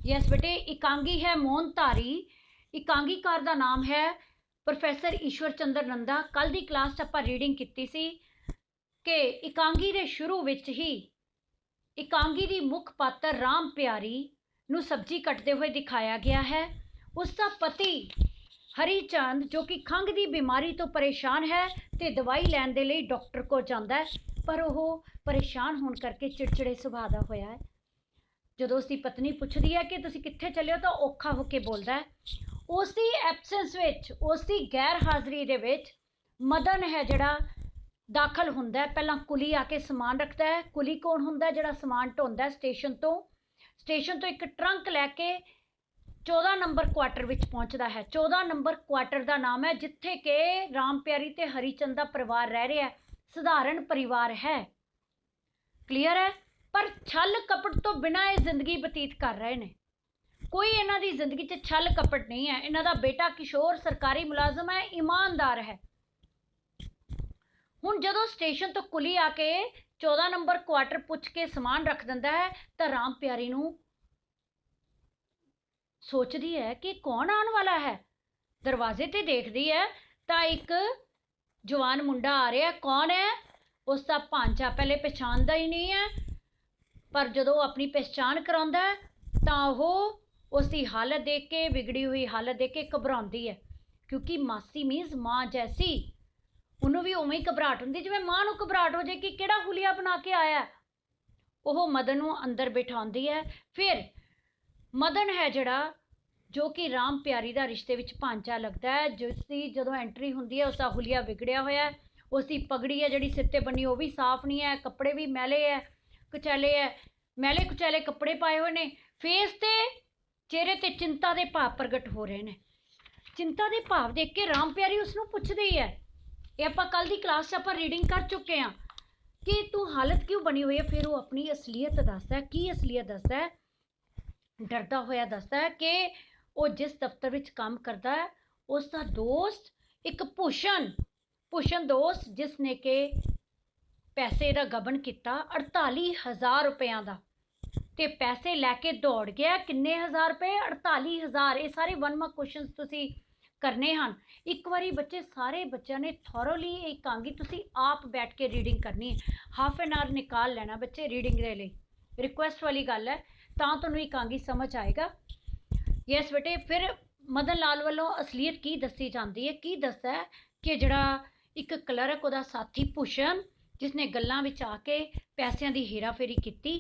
Yes बेटे, एकांगी है मौनधारी। एकांगीकार का नाम है प्रोफैसर ईश्वर चंद्र नंदा। कल की क्लास च आपां रीडिंग कीती सी कि एकांगी दे शुरू विच ही एकांगी दी मुख पात्र राम प्यारी नूं सब्जी कटते हुए दिखाया गया है। उसका पति हरीचंद जो कि खंघ की बीमारी तो परेशान है तो दवाई लैण दे लई डॉक्टर को जांदा है, पर वह परेशान होने करके चिड़चिड़े सुभाਅ दा होया है। जदों उसकी पत्नी पुछदी है कि तुसीं कित्थे चले हो तो औखा होके बोलदा है। उसकी एबसेंस विच, उसकी गैर हाज़री दे विच मदन है जिहड़ा दाखल हुंदा है। पहलां कुली आके समान रखता है। कुली कौन हुंदा है? जिहड़ा समान ढोंदा है स्टेशन तो एक ट्रंक लैके 14 नंबर क्वार्टर विच पहुंचदा है। 14 नंबर क्वार्टर का नाम है जिथे के राम प्यारी ते हरीचंद का परिवार रह रहा है। सधारण परिवार है, क्लीयर है। पर छल कपट तो बिना ये जिंदगी बतीत कर रहे हैं। कोई इन्हां दी जिंदगी च छल कपट नहीं है। इन्हां दा बेटा किशोर सरकारी मुलाजम है, ईमानदार है। हुण जदों स्टेशन तो कुली आके 14 नंबर क्वार्टर पुछ के समान रख दिंदा है तो राम प्यारी नूं सोचदी है कि कौन आने वाला है। दरवाजे ते देखदी है तो एक जवान मुंडा आ रहा है। कौन है? उसका भांजा। पहले पहचानदा ही नहीं है, पर जदों अपनी पहचान कराउंदा है तो उसकी हालत देख के, बिगड़ी हुई हालत देख के घबराउंदी है, क्योंकि मासी मीनस माँ जैसी। उन्होंने भी उवें ही घबराहट हुंदी जिवें माँ नूं घबराहट हो जाए कि किहड़ा हुलिया बना के आया। वह मदन नूं अंदर बिठाउंदी है। फिर मदन है जिहड़ा जो कि राम प्यारी का रिश्ते विच भांजा लगता है, जिसकी जदों एंट्री हुंदी है उसका हुलिया बिगड़िया होया है। उसकी पगड़ी है जिहड़ी सिर ते बनी वो भी साफ नहीं है, कपड़े भी मैले है, कुचैले है, मैले कुचैले कपड़े पाए हुए ने। फेस ते चेहरे ते चिंता के भाव प्रगट हो रहे हैं। चिंता के भाव देख के राम प्यारी उसनूं पुछदी है। ये आपां कल की क्लास आपां रीडिंग कर चुके हैं कि तू हालत क्यों बनी हुई है। फिर वो अपनी असलीयत दसदा है। की असलीयत दसदा है? डरदा होया दसदा है कि वो जिस दफ्तर विच काम करता है उसका दोस्त एक भूषण दोस्त जिसने के पैसे का गबन किया 48,000 रुपया का, ते पैसे लैके दौड़ गया। किन्ने हज़ार रुपए? 48,000। ये सारे 1 मार्क क्वेश्चन तुसी करने हैं। एक बारी बच्चे सारे बच्चों ने थॉरोली एकांगी तुसी आप बैठ के रीडिंग करनी है। हाफ एन आवर निकाल लेना बच्चे रीडिंग के लिए। रिक्वेस्ट वाली गल है, तो तुहानूं एकांगी समझ आएगा। यस बेटे। फिर मदन लाल वालों असलीयत की दसी जाती है। की दसदा है कि जिहड़ा एक क्लर्क उहदा साथी भूषण जिसने गल्लां विच आके पैसों की हेरा फेरी की।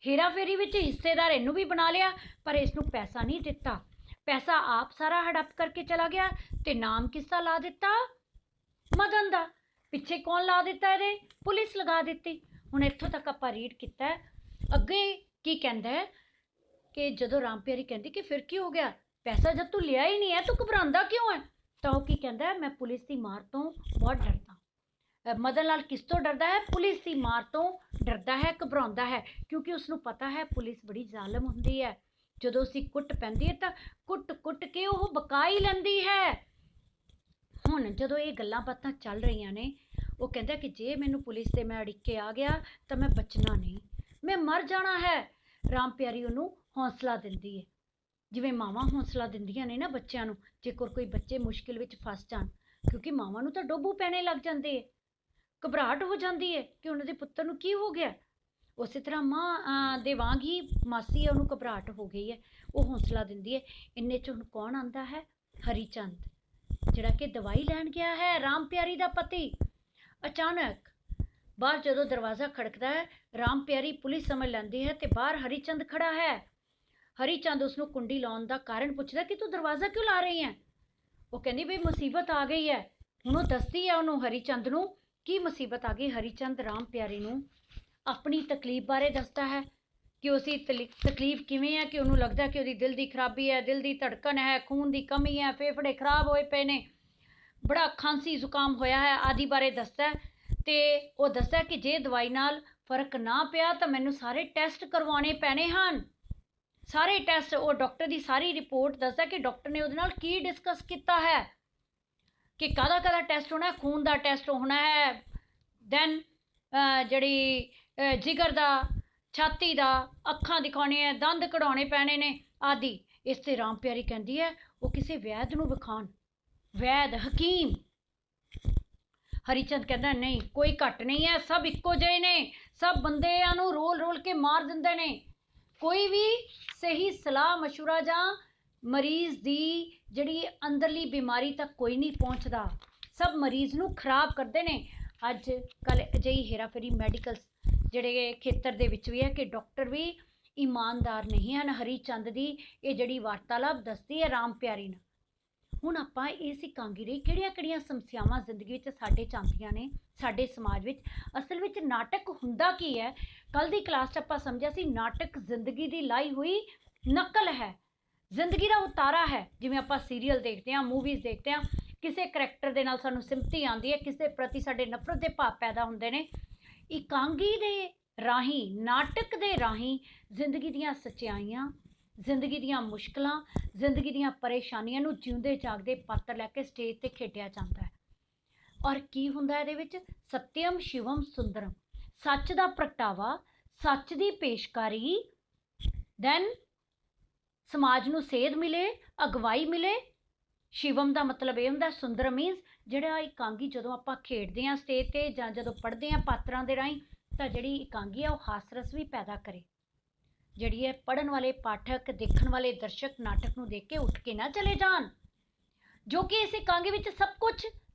हेरा फेरी विच हिस्सेदार इनू भी बना लिया, पर इसनूं पैसा नहीं दिता। पैसा आप सारा हड़प करके चला गया। तो नाम किसका ला दिता? मदन का। पिछे कौन ला दिता? ये पुलिस लगा दी। हुण इत्थों तक आपां रीड किया। अगे की कहंदा है कि जदों राम प्यारी कहती कि फिर की हो गया, पैसा जब तू लिया ही नहीं है तो घबरांदा क्यों है? तो वह की कहता है, मैं पुलिस की मार तो बहुत डरदा। मदन लाल किस तो डरदा है? पुलिस की मार तो डरदा है, घबराउंदा है, क्योंकि उसनूं पता है पुलिस बड़ी जालम हुंदी है। जदों उसकी कुट पैंदी है तो कुट के वह बका ही लैंदी है। हुण जदों ये गल्लां बातां चल रही ने, वो कहता कि जे मैनूं पुलिस से मैं अड़िक के आ गया तो मैं बचना नहीं, मैं मर जाना है। राम प्यारी उन्होंने हौसला दिंदी है, जिवें मावां हौसला दिंदियां ने ना बच्चों नूं, जेकर कोई बच्चे मुश्किल विच फस जाण, क्योंकि मावां नूं तां डोबू पैणे लग जांदे है, घबराहट हो जाती है कि उन्होंने पुत्तर नूं की हो गया। उस तरह माँ दे वांग ही मासी है, उन्होंने घबराहट हो गई है, वो हौसला दिंदी है। इन्ने च हुण कौन आंदा है? हरीचंद, जिहड़ा कि दवाई लैण गया है, राम प्यारी दा पति। अचानक बाहर जदों दरवाज़ा खड़कदा है, राम प्यारी पुलिस समझ लैंदी है तो बाहर हरीचंद खड़ा है। हरीचंद उसनूं कुंडी लाउण दा कारण पुछदा कि तू दरवाज़ा क्यों ला रही है? वो कहंदी भी मुसीबत आ गई है। हुण वो दसदी है उन्होंने हरीचंद नूं की मुसीबत आ गई। हरीचंद राम प्यारी नूं अपनी तकलीफ बारे दसदा है कि उसकी तकलीफ किवें है, कि उन्होंने लगता कि उसकी दिल की खराबी है, दिल की धड़कन है, खून की कमी है, फेफड़े खराब होए पे ने, बड़ा खांसी जुकाम होया है आदि बारे दसदा है। तो वह दसदा कि जे दवाई नाल फर्क ना पिया तो मैनूं सारे टैसट करवाने पैने हैं। सारे टैसट, वो डॉक्टर की सारी रिपोर्ट दसदा कि डॉक्टर ने उहदे नाल की डिस्कस किया है कि कादा टैसट होना है। खून का टैसट होना है, दैन जिहड़ी जिगर का, छाती का, अखां दिखाने, दंद कढ़ाने पैने ने, आदि। इस ते राम प्यारी कहती है वो किसी वैद नूं विखाण, वैद हकीम। हरीचंद कहता नहीं कोई घट नहीं है, सब इक्को ਜਿਹੇ ने, सब बंदिਆਂ ਨੂੰ रोल रोल के मार ਦਿੰਦੇ ने। कोई भी सही सलाह मशवरा जां मरीज़ दी ਜਿਹੜੀ अंदरली बीमारी तक कोई नहीं पहुँचता, सब मरीज़ ਨੂੰ खराब करते ने। ਅੱਜ ਕੱਲ੍ਹ ਅਜਿਹੀ ਹੇਰਾਫੇਰੀ ਮੈਡੀਕਲ ਜਿਹੜੇ ਖੇਤਰ ਦੇ ਵਿੱਚ ਵੀ ਹੈ ਕਿ ਡਾਕਟਰ ਵੀ ईमानदार नहीं हैं। हरीचंद ਦੀ ਇਹ ਜਿਹੜੀ ਵਾਰਤਾਲਾਪ ਦੱਸਦੀ ਹੈ ਰਾਮ ਪਿਆਰੀ ਨਾਲ। ਹੁਣ ਆਪਾਂ ਇਹ ਸਿੱਖਾਂਗੇ ਰਹੀ ਕਿਹੜੀਆਂ ਸਮੱਸਿਆਵਾਂ ਜ਼ਿੰਦਗੀ ਵਿੱਚ ਸਾਡੇ 'ਚ ਆਉਂਦੀਆਂ ਨੇ, ਸਾਡੇ ਸਮਾਜ ਵਿੱਚ। ਅਸਲ ਵਿੱਚ ਨਾਟਕ ਹੁੰਦਾ ਕੀ ਹੈ? ਕੱਲ੍ਹ ਦੀ ਕਲਾਸ 'ਚ ਆਪਾਂ ਸਮਝਿਆ ਸੀ ਨਾਟਕ ਜ਼ਿੰਦਗੀ ਦੀ ਲਾਈ ਹੋਈ ਨਕਲ ਹੈ, ਜ਼ਿੰਦਗੀ ਦਾ ਉਤਾਰਾ ਹੈ। ਜਿਵੇਂ ਆਪਾਂ ਸੀਰੀਅਲ ਦੇਖਦੇ ਹਾਂ, ਮੂਵੀਜ਼ ਦੇਖਦੇ ਹਾਂ, ਕਿਸੇ ਕਰੈਕਟਰ ਦੇ ਨਾਲ ਸਾਨੂੰ ਸਿੰਪਥੀ ਆਉਂਦੀ ਹੈ, ਕਿਸੇ ਪ੍ਰਤੀ ਸਾਡੇ ਨਫ਼ਰਤ ਦੇ ਭਾਵ ਪੈਦਾ ਹੁੰਦੇ ਨੇ। ਇਕਾਂਗੀ ਦੇ ਰਾਹੀਂ, ਨਾਟਕ ਦੇ ਰਾਹੀਂ ਜ਼ਿੰਦਗੀ ਦੀਆਂ ਸੱਚਾਈਆਂ, ਜ਼ਿੰਦਗੀ ਦੀਆਂ ਮੁਸ਼ਕਲਾਂ, ਜ਼ਿੰਦਗੀ ਦੀਆਂ ਪਰੇਸ਼ਾਨੀਆਂ ਨੂੰ ਜਿਉਂਦੇ ਜਾਗਦੇ ਪਾਤਰ ਲੈ ਕੇ ਸਟੇਜ 'ਤੇ ਖੇਡਿਆ ਜਾਂਦਾ ਹੈ। ਔਰ ਕੀ ਹੁੰਦਾ ਇਹਦੇ ਵਿੱਚ? ਸਤਿਅਮ ਸ਼ਿਵਮ ਸੁੰਦਰਮ, ਸੱਚ ਦਾ ਪ੍ਰਗਟਾਵਾ, ਸੱਚ ਦੀ ਪੇਸ਼ਕਾਰੀ, ਦੈਨ ਸਮਾਜ ਨੂੰ ਸੇਧ ਮਿਲੇ, ਅਗਵਾਈ ਮਿਲੇ। ਸ਼ਿਵਮ ਦਾ ਮਤਲਬ ਇਹ ਹੁੰਦਾ, ਸੁੰਦਰਮ ਮੀਨਸ ਜਿਹੜਾ ਇਕਾਂਗੀ ਜਦੋਂ ਆਪਾਂ ਖੇਡਦੇ ਹਾਂ ਸਟੇਜ 'ਤੇ ਜਾਂ ਜਦੋਂ ਪੜ੍ਹਦੇ ਹਾਂ ਪਾਤਰਾਂ ਦੇ ਰਾਹੀਂ, ਤਾਂ ਜਿਹੜੀ ਇਕਾਂਗੀ ਆ ਉਹ ਹਾਸ ਰਸ ਵੀ ਪੈਦਾ ਕਰੇ। ਜਿਹੜੀ ਹੈ ਪੜ੍ਹਨ ਵਾਲੇ ਪਾਠਕ, ਦੇਖਣ ਵਾਲੇ ਦਰਸ਼ਕ ਨਾਟਕ ਨੂੰ ਦੇਖ ਕੇ ਉੱਠ ਕੇ ਨਾ ਚਲੇ ਜਾਣ, ਜੋ ਕਿ ਇਸ ਇਕਾਂਗੀ ਵਿੱਚ ਸਭ ਕੁਝ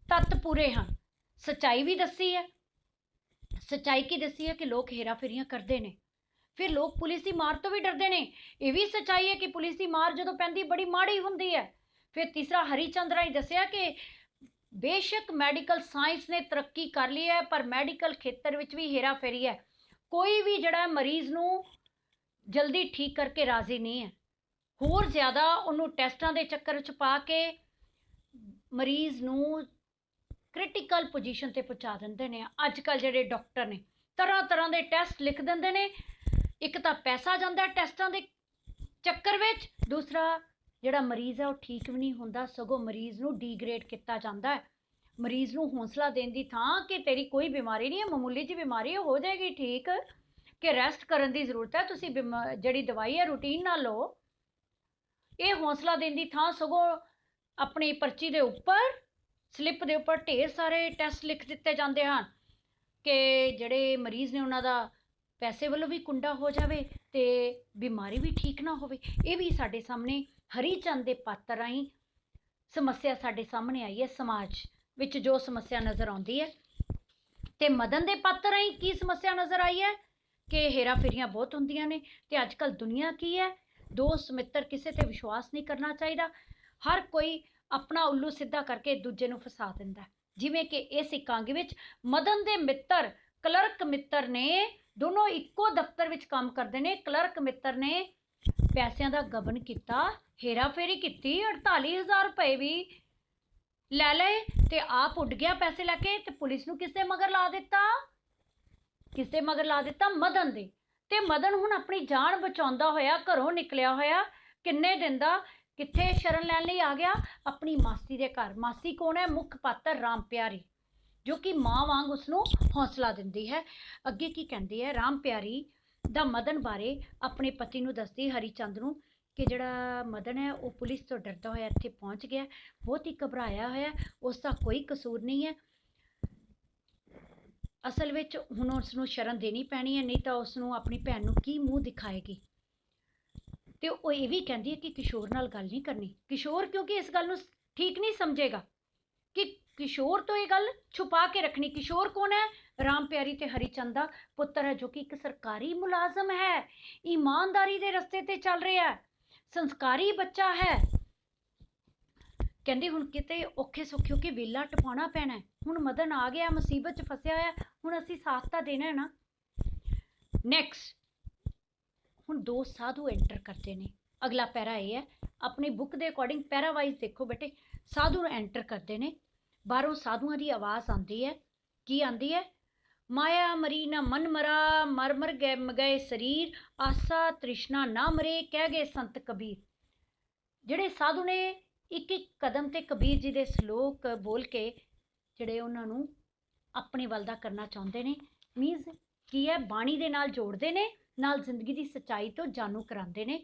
ਤੱਤ ਪੂਰੇ ਹਨ। ਸੱਚਾਈ ਵੀ ਦੱਸੀ ਹੈ। ਸੱਚਾਈ ਕੀ ਦੱਸੀ ਹੈ? ਕਿ ਲੋਕ ਹੇਰਾਫੇਰੀਆਂ ਕਰਦੇ ਨੇ, ਫਿਰ ਲੋਕ ਪੁਲਿਸ ਦੀ ਮਾਰ ਤੋਂ ਵੀ ਡਰਦੇ ਨੇ। ਇਹ ਵੀ ਸੱਚਾਈ ਹੈ ਕਿ ਪੁਲਿਸ ਦੀ ਮਾਰ ਜਦੋਂ ਪੈਂਦੀ ਬੜੀ ਮਾੜੀ ਹੁੰਦੀ ਹੈ। ਫਿਰ ਤੀਸਰਾ ਹਰੀਚੰਦ ਰਾਹੀਂ ਦੱਸਿਆ ਕਿ ਬੇਸ਼ੱਕ ਮੈਡੀਕਲ ਸਾਇੰਸ ਨੇ ਤਰੱਕੀ ਕਰ ਲਈ ਹੈ, ਪਰ ਮੈਡੀਕਲ ਖੇਤਰ ਵਿੱਚ ਵੀ ਹੇਰਾਫੇਰੀ ਹੈ। ਕੋਈ ਵੀ ਜਿਹੜਾ ਮਰੀਜ਼ ਨੂੰ ਜਲਦੀ ਠੀਕ ਕਰਕੇ ਰਾਜ਼ੀ ਨਹੀਂ ਹੈ, ਹੋਰ ਜ਼ਿਆਦਾ ਉਹਨੂੰ ਟੈਸਟਾਂ ਦੇ ਚੱਕਰ 'ਚ ਪਾ ਕੇ ਮਰੀਜ਼ ਨੂੰ ਕ੍ਰਿਟੀਕਲ ਪੋਜੀਸ਼ਨ 'ਤੇ ਪਹੁੰਚਾ ਦਿੰਦੇ ਨੇ। ਅੱਜ ਕੱਲ੍ਹ ਜਿਹੜੇ ਡਾਕਟਰ ਨੇ ਤਰ੍ਹਾਂ ਤਰ੍ਹਾਂ ਦੇ ਟੈਸਟ ਲਿਖ ਦਿੰਦੇ ਨੇ। ਇੱਕ ਤਾਂ ਪੈਸਾ ਜਾਂਦਾ ਟੈਸਟਾਂ ਦੇ ਚੱਕਰ ਵਿੱਚ, ਦੂਸਰਾ ਜਿਹੜਾ ਮਰੀਜ਼ ਹੈ ਉਹ ਠੀਕ ਵੀ ਨਹੀਂ ਹੁੰਦਾ, ਸਗੋਂ ਮਰੀਜ਼ ਨੂੰ ਡੀਗ੍ਰੇਡ ਕੀਤਾ ਜਾਂਦਾ ਹੈ। ਮਰੀਜ਼ ਨੂੰ ਹੌਸਲਾ ਦੇਣ ਦੀ ਥਾਂ ਕਿ ਤੇਰੀ ਕੋਈ ਬਿਮਾਰੀ ਨਹੀਂ ਹੈ, ਮਾਮੂਲੀ ਜਿਹੀ ਬਿਮਾਰੀ ਹੈ, ਹੋ ਜਾਏਗੀ ਠੀਕ, ਕਿ ਰੈਸਟ ਕਰਨ ਦੀ ਜ਼ਰੂਰਤ ਹੈ, ਤੁਸੀਂ ਜਿਹੜੀ ਦਵਾਈ ਹੈ ਰੂਟੀਨ ਨਾਲ ਲਓ। ਇਹ ਹੌਸਲਾ ਦੇਣ ਦੀ ਥਾਂ ਸਗੋਂ ਆਪਣੀ ਪਰਚੀ ਦੇ ਉੱਪਰ, ਸਲਿੱਪ ਦੇ ਉੱਪਰ ਢੇਰ ਸਾਰੇ ਟੈਸਟ ਲਿਖ ਦਿੱਤੇ ਜਾਂਦੇ ਹਨ ਕਿ ਜਿਹੜੇ ਮਰੀਜ਼ ਨੇ ਉਹਨਾਂ ਦਾ ਪੈਸੇ ਵੱਲੋਂ ਵੀ ਕੁੰਡਾ ਹੋ ਜਾਵੇ ਤੇ ਬਿਮਾਰੀ ਵੀ ਠੀਕ ਨਾ ਹੋਵੇ। ਇਹ ਵੀ ਸਾਡੇ ਸਾਹਮਣੇ ਹਰੀਚੰਦ ਦੇ ਪਾਤਰ ਰਾਹੀਂ ਸਮੱਸਿਆ ਸਾਡੇ ਸਾਹਮਣੇ ਆਈ ਹੈ। ਸਮਾਜ ਵਿੱਚ ਜੋ ਸਮੱਸਿਆ ਨਜ਼ਰ ਆਉਂਦੀ ਹੈ, ਤੇ ਮਦਨ ਦੇ ਪਾਤਰ ਰਾਹੀਂ ਕੀ ਸਮੱਸਿਆ ਨਜ਼ਰ ਆਈ ਹੈ? ਕਿ ਹੇਰਾਫੇਰੀਆਂ ਬਹੁਤ ਹੁੰਦੀਆਂ ਨੇ। ਤੇ ਅੱਜ ਕੱਲ੍ਹ ਦੁਨੀਆ ਕੀ ਹੈ? ਦੋਸਤ ਮਿੱਤਰ, ਕਿਸੇ ਤੇ ਵਿਸ਼ਵਾਸ ਨਹੀਂ ਕਰਨਾ ਚਾਹੀਦਾ। ਹਰ ਕੋਈ ਆਪਣਾ ਉੱਲੂ ਸਿੱਧਾ ਕਰਕੇ ਦੂਜੇ ਨੂੰ ਫਸਾ ਦਿੰਦਾ। ਜਿਵੇਂ ਕਿ ਇਸ ਇਕਾਂਗੀ ਵਿੱਚ ਮਦਨ ਦੇ ਮਿੱਤਰ, ਕਲਰਕ ਮਿੱਤਰ ਨੇ, ਦੋਨੋਂ ਇੱਕੋ ਦਫ਼ਤਰ ਵਿੱਚ ਕੰਮ ਕਰਦੇ ਨੇ। ਕਲਰਕ ਮਿੱਤਰ ਨੇ ਪੈਸਿਆਂ ਦਾ ਗਬਨ ਕੀਤਾ, ਹੇਰਾਫੇਰੀ ਕੀਤੀ, 48,000 ਰੁਪਏ ਵੀ ਲੈ ਲਏ ਤੇ ਆਪ ਉੱਡ ਗਿਆ ਪੈਸੇ ਲੈ ਕੇ। ਤੇ ਪੁਲਿਸ ਨੂੰ ਕਿਸ ਦੇ ਮਗਰ ਲਾ ਦਿੱਤਾ? ਕਿਸ ਦੇ ਮਗਰ ਲਾ ਦਿੱਤਾ? ਮਦਨ ਦੇ। ਤੇ ਮਦਨ ਹੁਣ ਆਪਣੀ ਜਾਨ ਬਚਾਉਂਦਾ ਹੋਇਆ ਘਰੋਂ ਨਿਕਲਿਆ ਹੋਇਆ, ਕਿੰਨੇ ਦਿਨ ਦਾ, ਕਿੱਥੇ ਸ਼ਰਨ ਲੈਣ ਲਈ ਆ ਗਿਆ? ਆਪਣੀ ਮਾਸੀ ਦੇ ਘਰ। ਮਾਸੀ ਕੌਣ ਹੈ? ਮੁੱਖ ਪਾਤਰ ਰਾਮ ਪਿਆਰੀ, ਜੋ ਕਿ ਮਾਂ ਵਾਂਗ ਉਸਨੂੰ ਹੌਸਲਾ ਦਿੰਦੀ ਹੈ। ਅੱਗੇ ਕੀ ਕਹਿੰਦੀ ਹੈ? ਰਾਮ ਪਿਆਰੀ ਦਾ ਮਦਨ ਬਾਰੇ ਆਪਣੇ ਪਤੀ ਨੂੰ ਦੱਸਦੀ, ਹਰੀਚੰਦ ਨੂੰ, ਕਿ ਜਿਹੜਾ ਮਦਨ ਹੈ ਉਹ ਪੁਲਿਸ ਤੋਂ ਡਰਦਾ ਹੋਇਆ ਇੱਥੇ ਪਹੁੰਚ ਗਿਆ, ਬਹੁਤ ਹੀ ਘਬਰਾਇਆ ਹੋਇਆ, ਉਸ ਦਾ ਕੋਈ ਕਸੂਰ ਨਹੀਂ ਹੈ। ਅਸਲ ਵਿੱਚ ਹੁਣ ਉਸ ਨੂੰ ਸ਼ਰਨ ਦੇਣੀ ਪੈਣੀ ਹੈ, ਨਹੀਂ ਤਾਂ ਉਸ ਨੂੰ ਆਪਣੀ ਭੈਣ ਨੂੰ ਕੀ ਮੂੰਹ ਦਿਖਾਏਗੀ। ਤੇ ਉਹ ਇਹ ਵੀ ਕਹਿੰਦੀ ਹੈ ਕਿ ਕਿਸ਼ੋਰ ਨਾਲ ਗੱਲ ਨਹੀਂ ਕਰਨੀ। ਕਿਸ਼ੋਰ ਕਿਉਂਕਿ ਇਸ ਗੱਲ ਨੂੰ ਠੀਕ ਨਹੀਂ ਸਮਝੇਗਾ, ਕਿ ਕਿਸ਼ੋਰ ਤੋਂ ਇਹ ਗੱਲ ਛੁਪਾ ਕੇ ਰੱਖਣੀ। ਕਿਸ਼ੋਰ ਕੌਣ ਹੈ? ਰਾਮ ਪਿਆਰੀ ਤੇ ਹਰੀਚੰਦ ਦਾ ਪੁੱਤਰ ਹੈ, ਜੋ ਕਿ ਇੱਕ ਸਰਕਾਰੀ ਮੁਲਾਜ਼ਮ ਹੈ, ਈਮਾਨਦਾਰੀ ਦੇ ਰਸਤੇ ਤੇ ਚੱਲ ਰਿਹਾ, ਸੰਸਕਾਰੀ ਬੱਚਾ ਹੈ। ਕਹਿੰਦੀ ਹੁਣ ਕਿਤੇ ਔਖੇ ਸੌਖੇ ਹੋ ਕੇ ਵੇਲਾ ਟਪਾਉਣਾ ਪੈਣਾ। ਹੁਣ ਮਦਨ ਆ ਗਿਆ, ਮੁਸੀਬਤ 'ਚ ਫਸਿਆ ਹੋਇਆ, ਹੁਣ ਅਸੀਂ ਸਾਥ ਤਾਂ ਦੇਣਾ ਹੈ ਨਾ। ਨੈਕਸਟ ਹੁਣ ਦੋ ਸਾਧੂ ਐਂਟਰ ਕਰਦੇ ਨੇ। ਅਗਲਾ ਪੈਰਾ ਇਹ ਹੈ, ਆਪਣੀ ਬੁੱਕ ਦੇ ਅਕੋਰਡਿੰਗ ਪੈਰਾ ਵਾਈਜ਼ ਦੇਖੋ ਬੇਟੇ। ਸਾਧੂ ਐਂਟਰ ਕਰਦੇ ਨੇ, ਬਾਹਰੋਂ ਸਾਧੂਆਂ ਦੀ ਆਵਾਜ਼ ਆਉਂਦੀ ਹੈ। ਕੀ ਆਉਂਦੀ ਹੈ? ਮਾਇਆ ਮਰੀ ਨਾ ਮਨ ਮਰਾ, ਮਰ ਮਰ ਗਏ ਸਰੀਰ, ਆਸਾ ਤ੍ਰਿਸ਼ਨਾ ਨਾ ਮਰੇ, ਕਹਿ ਗਏ ਸੰਤ ਕਬੀਰ। ਜਿਹੜੇ ਸਾਧੂ ਨੇ ਇੱਕ ਇੱਕ ਕਦਮ ਤੇ ਕਬੀਰ ਜੀ ਦੇ ਸਲੋਕ ਬੋਲ ਕੇ ਜਿਹੜੇ ਉਹਨਾਂ ਨੂੰ ਆਪਣੇ ਵੱਲ ਦਾ ਕਰਨਾ ਚਾਹੁੰਦੇ ਨੇ। ਮੀਨਸ ਕੀ ਹੈ? ਬਾਣੀ ਦੇ ਨਾਲ ਜੋੜਦੇ ਨੇ, ਨਾਲ ਜ਼ਿੰਦਗੀ ਦੀ ਸੱਚਾਈ ਤੋਂ ਜਾਣੂ ਕਰਾਉਂਦੇ ਨੇ।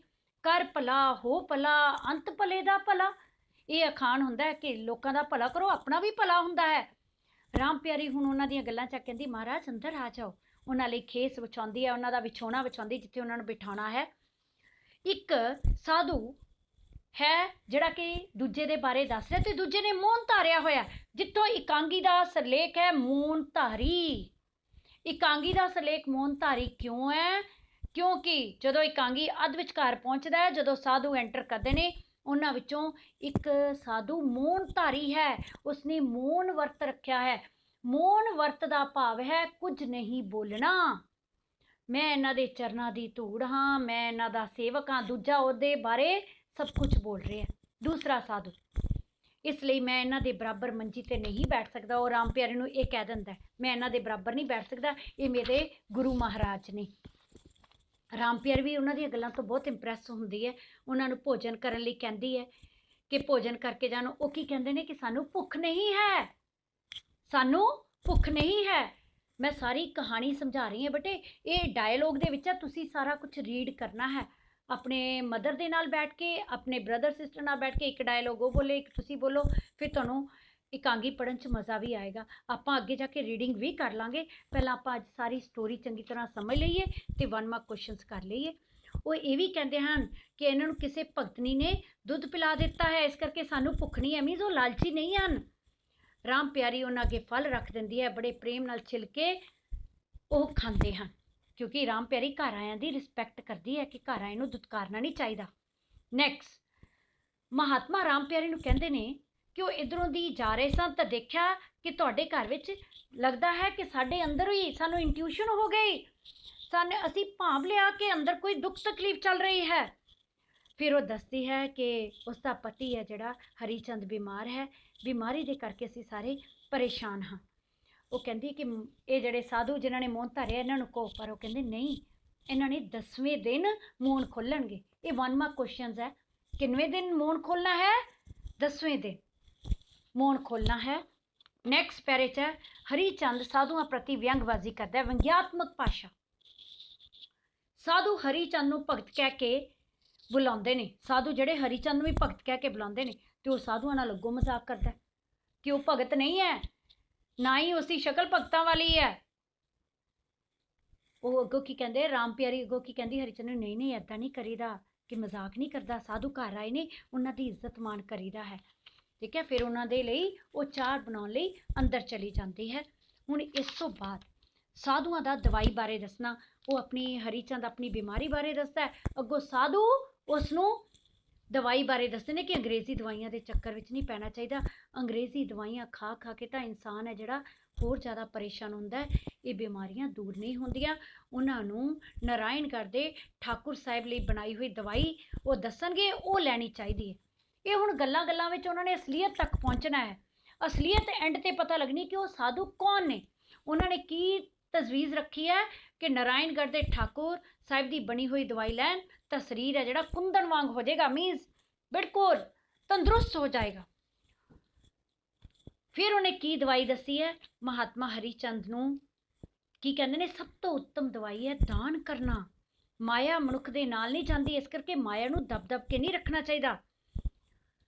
ਕਰ ਭਲਾ ਹੋ ਭਲਾ ਅੰਤ ਭਲੇ ਦਾ ਭਲਾ। ਇਹ ਅਖਾਣ ਹੁੰਦਾ ਹੈ ਕਿ ਲੋਕਾਂ ਦਾ ਭਲਾ ਕਰੋ, ਆਪਣਾ ਵੀ ਭਲਾ ਹੁੰਦਾ ਹੈ। ਰਾਮ ਪਿਆਰੀ ਹੁਣ ਉਹਨਾਂ ਦੀਆਂ ਗੱਲਾਂ 'ਚ ਕਹਿੰਦੀ, ਮਹਾਰਾਜ ਅੰਦਰ ਆ ਜਾਓ। ਉਹਨਾਂ ਲਈ ਖੇਸ ਵਿਛਾਉਂਦੀ ਹੈ, ਉਹਨਾਂ ਦਾ ਵਿਛੋਣਾ ਵਿਛਾਉਂਦੀ ਜਿੱਥੇ ਉਹਨਾਂ ਨੂੰ ਬਿਠਾਉਣਾ ਹੈ। ਇੱਕ ਸਾਧੂ ਹੈ ਜਿਹੜਾ ਕਿ ਦੂਜੇ ਦੇ ਬਾਰੇ ਦੱਸ ਰਿਹਾ, ਤੇ ਦੂਜੇ ਨੇ ਮੋਹਨ ਧਾਰਿਆ ਹੋਇਆ, ਜਿੱਥੋਂ ਇਕਾਂਗੀ ਦਾ ਸਿਰਲੇਖ ਹੈ ਮੋਹਨ ਧਾਰੀ। ਇਕਾਂਗੀ ਦਾ ਸਿਰਲੇਖ ਮੋਹਨ ਧਾਰੀ ਕਿਉਂ ਹੈ? ਕਿਉਂਕਿ ਜਦੋਂ ਇਕਾਂਗੀ ਅੱਧ ਵਿਚਕਾਰ ਪਹੁੰਚਦਾ ਹੈ, ਜਦੋਂ ਸਾਧੂ ਐਂਟਰ ਕਰਦੇ ਨੇ, ਉਹਨਾਂ ਵਿੱਚੋਂ ਇੱਕ ਸਾਧੂ ਮੋਹਨ ਧਾਰੀ ਹੈ। ਉਸਨੇ ਮੋਹਨ ਵਰਤ ਰੱਖਿਆ ਹੈ। ਮੋਹਨ ਵਰਤ ਦਾ ਭਾਵ ਹੈ ਕੁਝ ਨਹੀਂ ਬੋਲਣਾ। ਮੈਂ ਇਹਨਾਂ ਦੇ ਚਰਨਾਂ ਦੀ ਧੂੜ ਹਾਂ, ਮੈਂ ਇਹਨਾਂ ਦਾ ਸੇਵਕ ਹਾਂ। ਦੂਜਾ ਉਹਦੇ ਬਾਰੇ ਸਭ ਕੁਝ ਬੋਲ ਰਿਹਾ ਦੂਸਰਾ ਸਾਧੂ, ਇਸ ਲਈ ਮੈਂ ਇਹਨਾਂ ਦੇ ਬਰਾਬਰ ਮੰਜੀ ਤੇ ਨਹੀਂ ਬੈਠ ਸਕਦਾ। ਉਹ ਰਾਮ ਪਿਆਰੇ ਨੂੰ ਇਹ ਕਹਿ ਦਿੰਦਾ, ਮੈਂ ਇਹਨਾਂ ਦੇ ਬਰਾਬਰ ਨਹੀਂ ਬੈਠ ਸਕਦਾ, ਇਹ ਮੇਰੇ ਗੁਰੂ ਮਹਾਰਾਜ ਨੇ। ਰਾਮ ਪਿਆਰੀ ਵੀ ਉਹਨਾਂ ਦੀਆਂ ਗੱਲਾਂ ਤੋਂ ਬਹੁਤ ਇੰਪ੍ਰੈਸ ਹੁੰਦੀ ਹੈ। ਉਹਨਾਂ ਨੂੰ ਭੋਜਨ ਕਰਨ ਲਈ ਕਹਿੰਦੀ ਹੈ ਕਿ ਭੋਜਨ ਕਰਕੇ ਜਾਣ। ਉਹ ਕੀ ਕਹਿੰਦੇ ਨੇ ਕਿ ਸਾਨੂੰ ਭੁੱਖ ਨਹੀਂ ਹੈ, ਸਾਨੂੰ ਭੁੱਖ ਨਹੀਂ ਹੈ। ਮੈਂ ਸਾਰੀ ਕਹਾਣੀ ਸਮਝਾ ਰਹੀ ਹਾਂ ਬੇਟੇ, ਇਹ ਡਾਇਲੋਗ ਦੇ ਵਿੱਚ ਹੈ, ਤੁਸੀਂ ਸਾਰਾ ਕੁਝ ਰੀਡ ਕਰਨਾ ਹੈ। ਆਪਣੇ ਮਦਰ ਦੇ ਨਾਲ ਬੈਠ ਕੇ, ਆਪਣੇ ਬ੍ਰਦਰ ਸਿਸਟਰ ਨਾਲ ਬੈਠ ਕੇ, ਇੱਕ ਡਾਇਲੋਗ ਉਹ ਬੋਲੇ, ਇੱਕ ਤੁਸੀਂ ਬੋਲੋ, ਫਿਰ ਤੁਹਾਨੂੰ ਇਕਾਂਗੀ ਪੜ੍ਹਨ 'ਚ ਮਜ਼ਾ ਵੀ ਆਏਗਾ। ਆਪਾਂ ਅੱਗੇ ਜਾ ਕੇ ਰੀਡਿੰਗ ਵੀ ਕਰ ਲਾਂਗੇ। ਪਹਿਲਾਂ ਆਪਾਂ ਅੱਜ ਸਾਰੀ ਸਟੋਰੀ ਚੰਗੀ ਤਰ੍ਹਾਂ ਸਮਝ ਲਈਏ ਤੇ 1 ਮਾਰਕ ਕੁਐਸਚਨਸ ਕਰ ਲਈਏ। ਉਹ ਇਹ ਵੀ ਕਹਿੰਦੇ ਹਨ ਕਿ ਇਹਨਾਂ ਨੂੰ ਕਿਸੇ ਭਗਤਨੀ ਨੇ ਦੁੱਧ ਪਿਲਾ ਦਿੱਤਾ ਹੈ, ਇਸ ਕਰਕੇ ਸਾਨੂੰ ਭੁੱਖ ਨਹੀਂ ਹੈ। ਮੀਨਜ਼ ਉਹ ਲਾਲਚੀ ਨਹੀਂ ਹਨ। ਰਾਮ ਪਿਆਰੀ ਉਹਨਾਂ ਅੱਗੇ ਫਲ ਰੱਖ ਦਿੰਦੀ ਹੈ, ਬੜੇ ਪ੍ਰੇਮ ਨਾਲ ਛਿਲ ਕੇ ਉਹ ਖਾਂਦੇ ਹਨ, ਕਿਉਂਕਿ ਰਾਮ ਪਿਆਰੀ ਘਰ ਆਇਆਂ ਦੀ ਰਿਸਪੈਕਟ ਕਰਦੀ ਹੈ ਕਿ ਘਰ ਆਏ ਨੂੰ ਦੁਤਕਾਰਨਾ ਨਹੀਂ ਚਾਹੀਦਾ। ਨੈਕਸਟ, ਮਹਾਤਮਾ ਰਾਮ ਪਿਆਰੀ ਨੂੰ ਕਹਿੰਦੇ ਨੇ ਕਿ ਉਹ ਇੱਧਰੋਂ ਦੀ ਜਾ ਰਹੇ ਸਨ ਤਾਂ ਦੇਖਿਆ ਕਿ ਤੁਹਾਡੇ ਘਰ ਵਿੱਚ ਲੱਗਦਾ ਹੈ ਕਿ ਸਾਡੇ ਅੰਦਰ ਹੀ ਸਾਨੂੰ ਇੰਟਿਊਸ਼ਨ ਹੋ ਗਈ, ਅਸੀਂ ਭਾਂਵ ਲਿਆ ਕਿ ਅੰਦਰ ਕੋਈ ਦੁੱਖ ਤਕਲੀਫ ਚੱਲ ਰਹੀ ਹੈ। ਫਿਰ ਉਹ ਦੱਸਦੀ ਹੈ ਕਿ ਉਸ ਦਾ ਪਤੀ ਹੈ ਜਿਹੜਾ ਹਰੀਚੰਦ ਬਿਮਾਰ ਹੈ, ਬਿਮਾਰੀ ਦੇ ਕਰਕੇ ਅਸੀਂ ਸਾਰੇ ਪਰੇਸ਼ਾਨ ਹਾਂ। ਉਹ ਕਹਿੰਦੀ ਕਿ ਇਹ ਜਿਹੜੇ ਸਾਧੂ ਜਿਨ੍ਹਾਂ ਨੇ ਮੋਹਨ ਧਾਰਿਆ ਇਹਨਾਂ ਨੂੰ ਕਹੋ, ਪਰ ਉਹ ਕਹਿੰਦੇ ਨਹੀਂ, ਇਹਨਾਂ ਨੇ 10ਵੇਂ ਦਿਨ ਮੋਹਨ ਖੋਲਣਗੇ। ਇਹ 1 ਮਾਰਕ ਕੁਐਸਚਨਸ ਹੈ। ਕਿੰਨਵੇਂ ਦਿਨ ਮੋਹਨ ਖੋਲਣਾ ਹੈ? 10ਵੇਂ ਦਿਨ ਮੋਹਨ ਖੋਲਣਾ ਹੈ। ਨੈਕਸਟ ਪੈਰੇ 'ਚ ਹਰੀਚੰਦ ਸਾਧੂਆਂ ਪ੍ਰਤੀ ਵਿਅੰਗਬਾਜ਼ੀ ਕਰਦਾ ਹੈ, ਵਿਅੰਗਾਤਮਕ ਭਾਸ਼ਾ। ਸਾਧੂ ਹਰੀਚੰਦ ਨੂੰ ਭਗਤ ਕਹਿ ਕੇ ਬੁਲਾਉਂਦੇ ਨੇ, ਸਾਧੂ ਜਿਹੜੇ ਹਰੀਚੰਦ ਨੂੰ ਵੀ ਭਗਤ ਕਹਿ ਕੇ ਬੁਲਾਉਂਦੇ ਨੇ, ਤੇ ਉਹ ਸਾਧੂਆਂ ਨਾਲ ਅੱਗੋਂ ਮਜ਼ਾਕ ਕਰਦਾ ਕਿ ਉਹ ਭਗਤ ਨਹੀਂ ਹੈ, ਨਾ ਹੀ ਉਸਦੀ ਸ਼ਕਲ ਭਗਤਾਂ ਵਾਲੀ ਹੈ। ਉਹ ਅੱਗੋਂ ਕੀ ਕਹਿੰਦੇ, ਰਾਮ ਪਿਆਰੀ ਅੱਗੋਂ ਕੀ ਕਹਿੰਦੀ ਹਰੀਚੰਦ ਨੂੰ, ਨਹੀਂ ਨਹੀਂ ਇੱਦਾਂ ਨਹੀਂ ਕਰੀਦਾ, ਕਿ ਮਜ਼ਾਕ ਨਹੀਂ ਕਰਦਾ, ਸਾਧੂ ਘਰ ਆਏ ਨੇ, ਉਹਨਾਂ ਦੀ ਇੱਜ਼ਤ ਮਾਣ ਕਰੀਦਾ ਹੈ। ਠੀਕ ਹੈ। ਫਿਰ ਉਹਨਾਂ ਦੇ ਲਈ ਉਹ ਚਾਹ ਬਣਾਉਣ ਲਈ ਅੰਦਰ ਚਲੀ ਜਾਂਦੀ ਹੈ। ਹੁਣ ਇਸ ਤੋਂ ਬਾਅਦ ਸਾਧੂਆਂ ਦਾ ਦਵਾਈ ਬਾਰੇ ਦੱਸਣਾ, ਉਹ ਆਪਣੀ ਹਰੀਚੰਦ ਆਪਣੀ ਬਿਮਾਰੀ ਬਾਰੇ ਦੱਸਦਾ ਹੈ, ਅੱਗੋਂ ਸਾਧੂ ਉਸ ਨੂੰ ਦਵਾਈ ਬਾਰੇ ਦੱਸਦੇ ਨੇ ਕਿ ਅੰਗਰੇਜ਼ੀ ਦਵਾਈਆਂ ਦੇ ਚੱਕਰ ਵਿੱਚ ਨਹੀਂ ਪੈਣਾ ਚਾਹੀਦਾ। ਅੰਗਰੇਜ਼ੀ ਦਵਾਈਆਂ ਖਾ ਖਾ ਕੇ ਤਾਂ ਇਨਸਾਨ ਹੈ ਜਿਹੜਾ ਹੋਰ ਜ਼ਿਆਦਾ ਪਰੇਸ਼ਾਨ ਹੁੰਦਾ ਹੈ। ਇਹ ਬਿਮਾਰੀਆਂ ਦੂਰ ਨਹੀਂ ਹੁੰਦੀਆਂ। ਉਹਨਾਂ ਨੂੰ ਨਾਰਾਇਣਗੜ੍ਹ ਦੇ ਠਾਕੁਰ ਸਾਹਿਬ ਲਈ ਬਣਾਈ ਹੋਈ ਦਵਾਈ ਉਹ ਦੱਸਣਗੇ, ਉਹ ਲੈਣੀ ਚਾਹੀਦੀ ਹੈ। ਇਹ ਹੁਣ ਗੱਲਾਂ ਗੱਲਾਂ ਵਿੱਚ ਉਹਨਾਂ ਨੇ ਅਸਲੀਅਤ ਤੱਕ ਪਹੁੰਚਣਾ ਹੈ। ਅਸਲੀਅਤ ਐਂਡ ਤੇ ਪਤਾ ਲੱਗਣੀ ਕਿ ਉਹ ਸਾਧੂ ਕੌਣ ਨੇ, ਉਹਨਾਂ ਨੇ ਕੀ ਤਜਵੀਜ਼ ਰੱਖੀ ਹੈ ਕਿ ਨਾਰਾਇਣਗੜ੍ਹ ਦੇ ਠਾਕੁਰ ਸਾਹਿਬ ਦੀ ਬਣੀ ਹੋਈ ਦਵਾਈ ਲੈਣ ਤਾਂ ਸਰੀਰ ਹੈ ਜਿਹੜਾ ਕੁੰਦਨ ਵਾਂਗ ਹੋ ਜਾਏਗਾ, ਮੀਨਜ਼ ਬਿਲਕੁਲ ਤੰਦਰੁਸਤ ਹੋ ਜਾਏਗਾ। ਫਿਰ ਉਹਨੇ ਕੀ ਦਵਾਈ ਦੱਸੀ ਹੈ? ਮਹਾਤਮਾ ਹਰੀਚੰਦ ਨੂੰ ਕੀ ਕਹਿੰਦੇ ਨੇ, ਸਭ ਤੋਂ ਉੱਤਮ ਦਵਾਈ ਹੈ ਦਾਨ ਕਰਨਾ। ਮਾਇਆ ਮਨੁੱਖ ਦੇ ਨਾਲ ਨਹੀਂ ਜਾਂਦੀ, ਇਸ ਕਰਕੇ ਮਾਇਆ ਨੂੰ ਦਬ ਦਬ ਕੇ ਨਹੀਂ ਰੱਖਣਾ ਚਾਹੀਦਾ।